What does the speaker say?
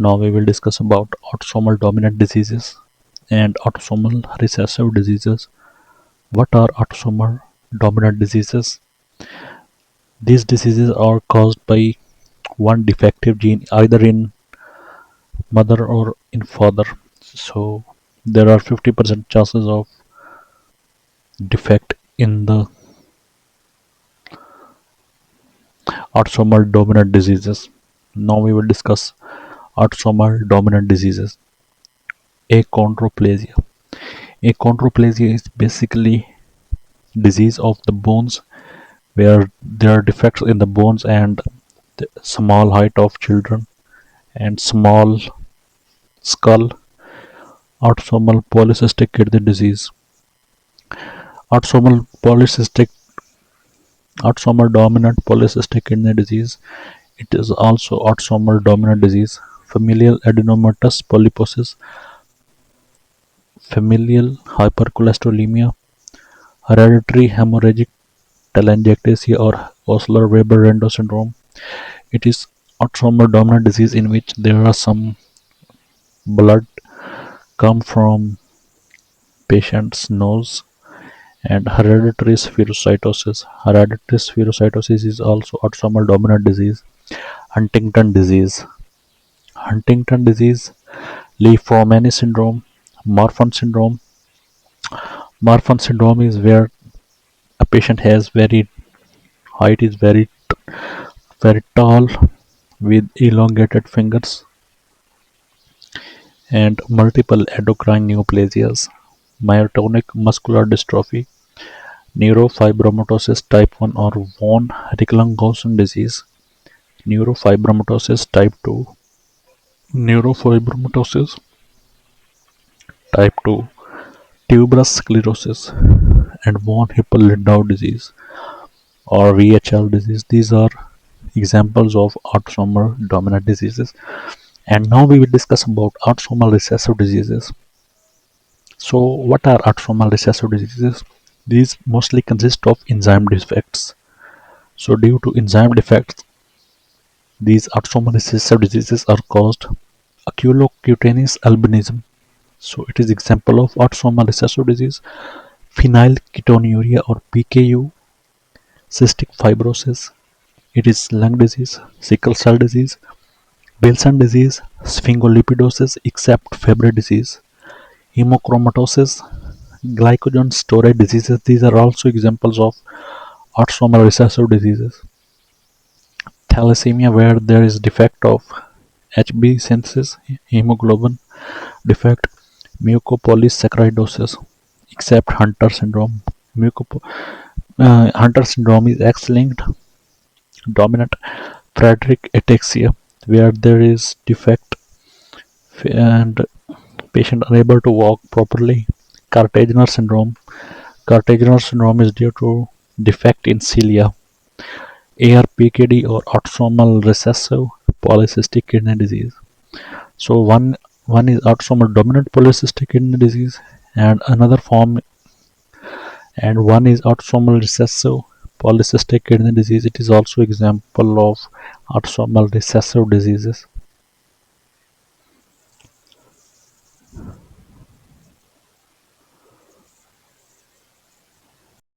Now we will discuss about autosomal dominant diseases and autosomal recessive diseases. What are autosomal dominant diseases? These diseases are caused by one defective gene either in mother or in father. So there are 50% chances of defect in the autosomal dominant diseases. Now we will discuss autosomal dominant diseases. Achondroplasia. Achondroplasia is basically disease of the bones where there are defects in the bones and the small height of children and small skull. Autosomal polycystic kidney disease. Autosomal polycystic Autosomal dominant polycystic kidney disease. It is also autosomal dominant disease. Familial adenomatous polyposis, familial hypercholesterolemia, hereditary hemorrhagic telangiectasia or Osler-Weber-Rendo syndrome. It is autosomal dominant disease in which there are some blood come from patient's nose, and hereditary spherocytosis. Hereditary spherocytosis is also autosomal dominant disease. Huntington disease. Huntington disease, Li-Fraumeni syndrome, Marfan syndrome. Marfan syndrome is where a patient has very height is very tall with elongated fingers and multiple endocrine neoplasias, myotonic muscular dystrophy, neurofibromatosis type 1 or von Recklinghausen disease, neurofibromatosis type 2, neurofibromatosis type 2, tuberous sclerosis, and von Hippel-Lindau disease or VHL disease. These are examples of autosomal dominant diseases. And now we will discuss about autosomal recessive diseases. So, what are autosomal recessive diseases? These mostly consist of enzyme defects. So, due to enzyme defects, these autosomal recessive diseases are caused oculocutaneous albinism. So, it is example of autosomal recessive disease. Phenylketonuria or PKU, cystic fibrosis. It is lung disease, sickle cell disease, Wilson disease, sphingolipidosis except Fabry disease, hemochromatosis, glycogen storage diseases. These are also examples of autosomal recessive diseases. Thalassemia, where there is defect of Hb synthesis, hemoglobin defect, mucopolysaccharidosis, except Hunter syndrome. Hunter syndrome is X-linked dominant Friedreich ataxia, where there is defect and patient unable to walk properly. Cartagena syndrome. Cartagena syndrome is due to defect in cilia. ARPKD or autosomal recessive polycystic kidney disease. So one is autosomal dominant polycystic kidney disease, and another form, and one is autosomal recessive polycystic kidney disease. It is also example of autosomal recessive diseases.